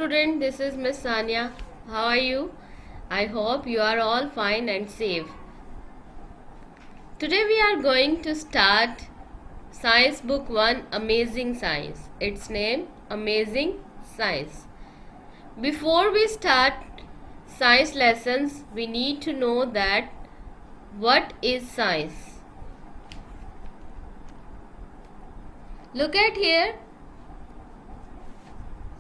student, this is Miss Sanya. How are you? I hope you are all fine and safe. Today we are going to start Science Book 1 Amazing Science. Its name Amazing Science. Before we start science lessons, we need to know that what is science. Look at here.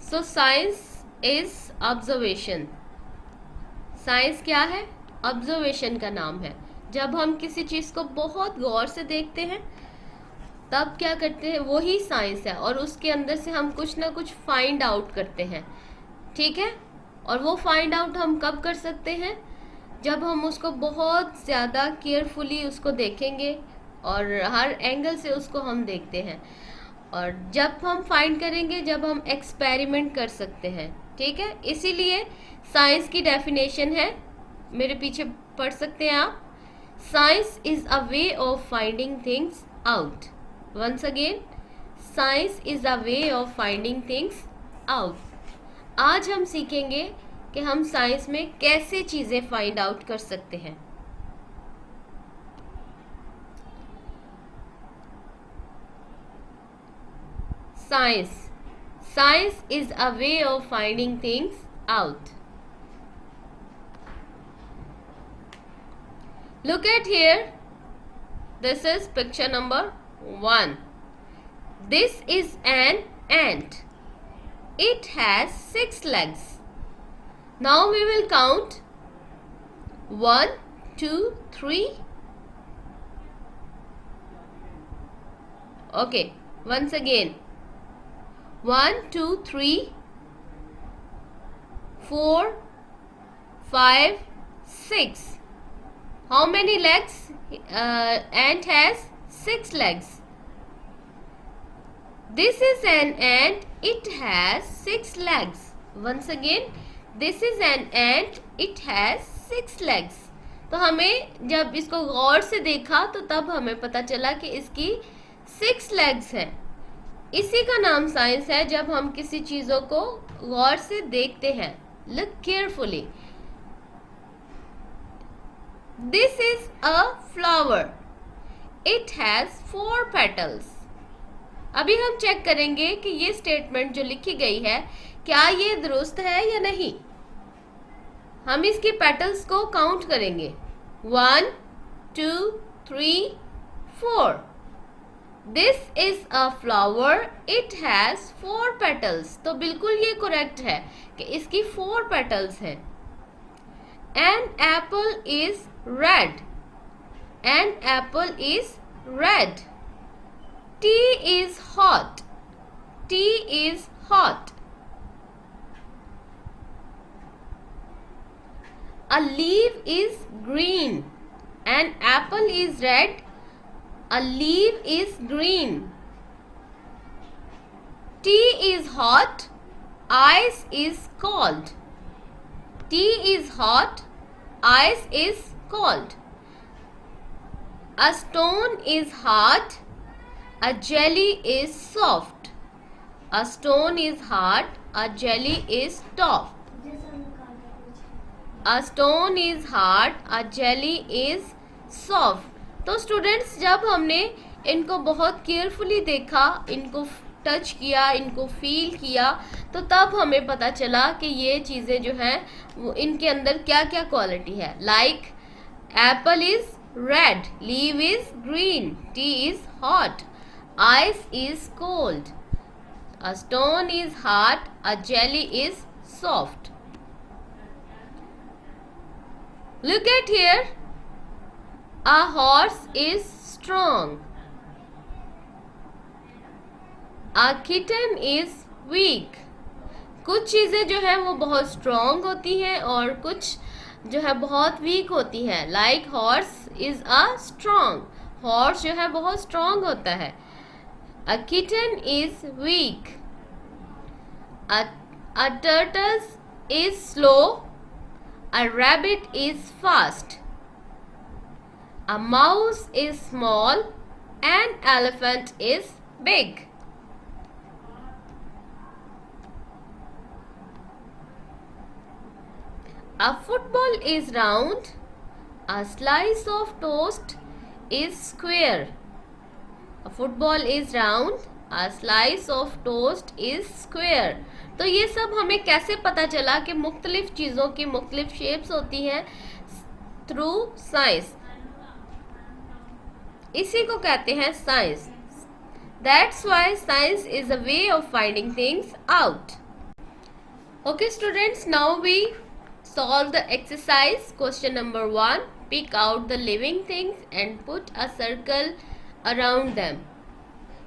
So science is observation. Science क्या है? Observation का नाम है. जब हम किसी चीज़ को बहुत गौर से देखते हैं तब क्या करते हैं, वही साइंस है. और उसके अंदर से हम कुछ ना कुछ फाइंड आउट करते हैं. ठीक है. और वो फाइंड आउट हम कब कर सकते हैं? जब हम उसको बहुत ज़्यादा केयरफुली उसको देखेंगे और हर एंगल से उसको हम देखते हैं. और जब हम फाइंड करेंगे, जब हम एक्सपेरिमेंट कर सकते हैं. ठीक है. इसीलिए साइंस की डेफिनेशन है, मेरे पीछे पढ़ सकते हैं आप. Science is a way of finding things out. Once again, science is a way of finding things out. आज हम सीखेंगे कि हम साइंस में कैसे चीज़ें फाइंड आउट कर सकते हैं. Science is a way of finding things out. Look at here. This is picture number 1. This is an ant. It has 6 legs. Now we will count 1, 2, 3. Okay, once again. 1, 2, 3, 4, 5, 6. How many legs? Ant has 6 legs. This is an ant. It has 6 legs. Once again, this is an ant. It has 6 legs. तो हमें जब इसको गौर से देखा तो तब हमें पता चला कि इसकी 6 legs हैं. इसी का नाम साइंस है. जब हम किसी चीज़ों को गौर से देखते हैं. Look carefully. This is a flower. It has 4 petals. अभी हम चेक करेंगे कि ये स्टेटमेंट जो लिखी गई है क्या ये दुरुस्त है या नहीं. हम इसकी पेटल्स को काउंट करेंगे. 1, 2, 3, 4. This is a flower. It has 4 petals. तो बिल्कुल ये करेक्ट है कि इसकी 4 petals हैं. An apple is red. An apple is red. Tea is hot. Tea is hot. A leaf is green. An apple is red. A leaf is green. Tea is hot. Ice is cold. Tea is hot. Ice is cold. A stone is hard. A jelly is soft. A stone is hard. A jelly is soft. A stone is hard. A jelly is soft. तो students, जब हमने इनको बहुत carefully देखा, इनको touch किया, इनको feel किया, तो तब हमें पता चला कि ये चीज़ें जो हैं वो इनके अंदर क्या क्या क्वालिटी है. Like Apple is red, leave is green, T is hot, ice is cold, a stone is hard, a jelly is soft. Look at here. A horse is strong. A kitten is weak. कुछ चीज़ें जो है वो बहुत strong होती हैं और कुछ जो है बहुत वीक होती हैं. Like horse is a strong. Horse जो है बहुत स्ट्रॉन्ग होता है. अ kitten is weak. A turtle is slow. A rabbit is fast. A mouse is small. An elephant is big. A football is round. A slice of toast is square. A football is round. A slice of toast is square. तो ये सब हमें कैसे पता चला कि मुख्तलिफ चीज़ों की मुख्तलिफ शेप्स होती हैं? Through science. इसी को कहते हैं science. That's why science is a way of finding things out. Okay students, now we solve the exercise. Question number 1. Pick out the living things and put a circle around them.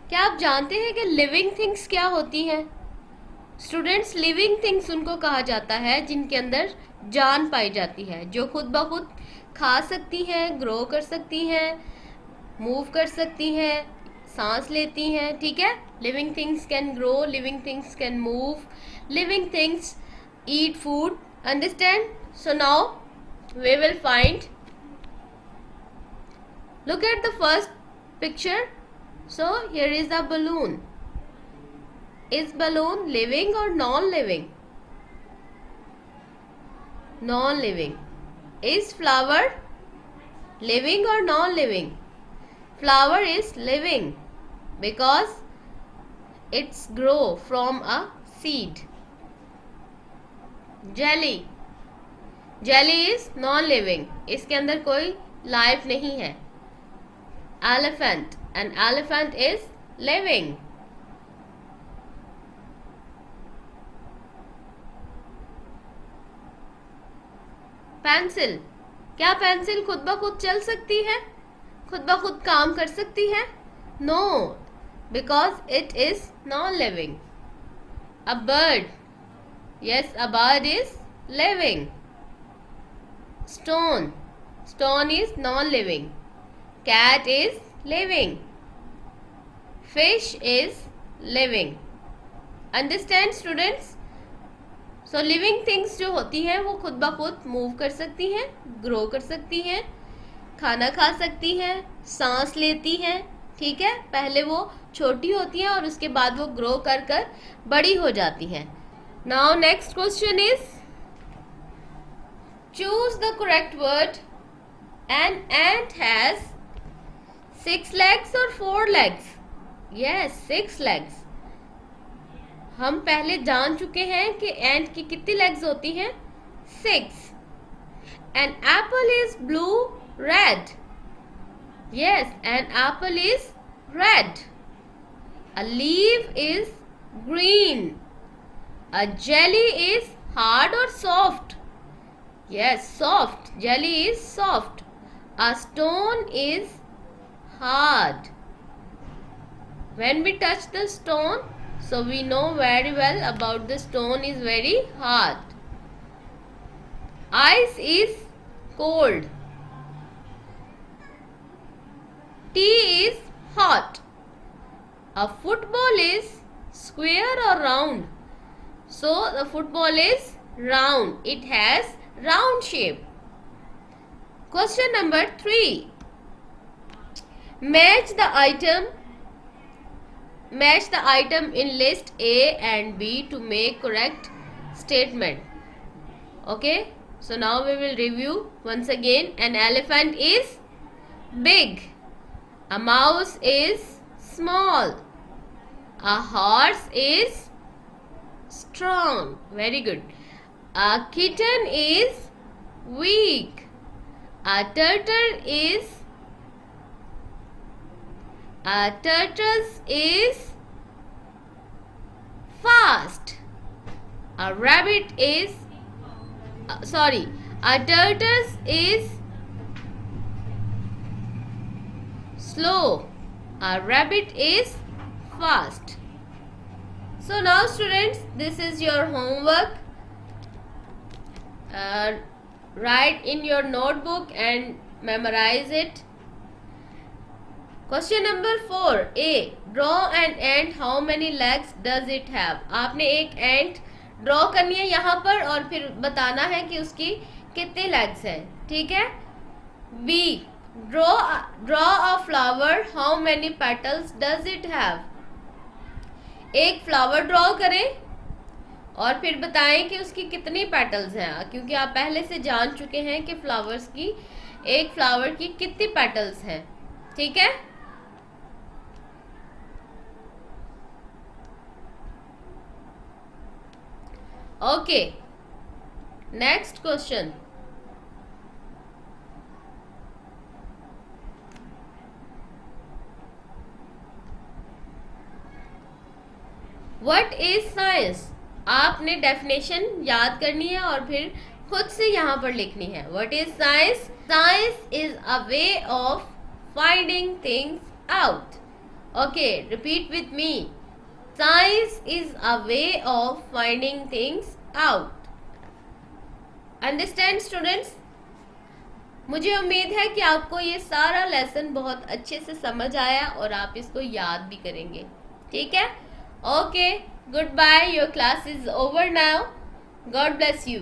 क्या आप जानते हैं कि living things क्या होती हैं? Students, living things उनको कहा जाता है जिनके अंदर जान पाई जाती है, जो खुद ब खुद खा सकती हैं, ग्रो कर सकती हैं, मूव कर सकती हैं, सांस लेती हैं. ठीक है. Living things can grow, living things can move, living things eat food. Understand? So now we will find. Look at the first picture. So here is a balloon. Is balloon living or non-living? Non-living. Is flower living or non-living? Flower is living because it's grow from a seed. Jelly. Jelly is non-living. इसके अंदर कोई life नहीं है. Elephant. An elephant is living. Pencil. क्या pencil खुद ब खुद चल सकती है? खुद ब खुद काम कर सकती है? No, because it is non-living. A bird. Yes, a bird is living. Stone. Stone is non-living. Cat is living. Fish is living. Understand students? So living things जो होती हैं वो खुद ब खुद मूव कर सकती हैं, ग्रो कर सकती हैं, खाना खा सकती हैं, सांस लेती हैं. ठीक है. पहले वो छोटी होती हैं और उसके बाद वो ग्रो कर कर बड़ी हो जाती हैं. Now next question is, choose the correct word. An ant has 6 legs or 4 legs? Yes, 6 legs. हम पहले जान चुके हैं कि एंट की कितनी लेग्स होती हैं? 6. An apple is blue, red. Yes, an apple is red. A leaf is green. A jelly is hard or soft? Yes, soft. Jelly is soft. A stone is hard. When we touch the stone, so we know very well about the stone is very hard. Ice is cold. Tea is hot. A football is square or round? So the football is round. It has round shape. Question number 3. Match the item in list A and B to make correct statement. Okay. So now we will review once again. An elephant is big. A mouse is small. A horse is strong. Very good. A kitten is weak. A turtle is fast. A rabbit is a tortoise is slow. A rabbit is fast. So now students, this is your homework. Write in your notebook and memorize it. Question number 4. A. Draw an ant. How many legs does it have? आपने एक ant draw करनी है यहाँ पर और फिर बताना है कि उसकी कितने लेग्स हैं. ठीक है. B. Draw a flower. How many petals does it have? एक फ्लावर ड्रॉ करें और फिर बताएं कि उसकी कितनी पेटल्स हैं, क्योंकि आप पहले से जान चुके हैं कि फ्लावर्स की, एक फ्लावर की कितनी पेटल्स हैं। ठीक है, okay. Next question, what is science? आपने डेफिनेशन याद करनी है और फिर खुद से यहाँ पर लिखनी है। What is science? Science is a way of finding things out. Okay, repeat with me. Science is a way of finding things out. Understand students? मुझे उम्मीद है कि आपको ये सारा लेसन बहुत अच्छे से समझ आया और आप इसको याद भी करेंगे। ठीक है, okay, goodbye, your class is over now, God bless you.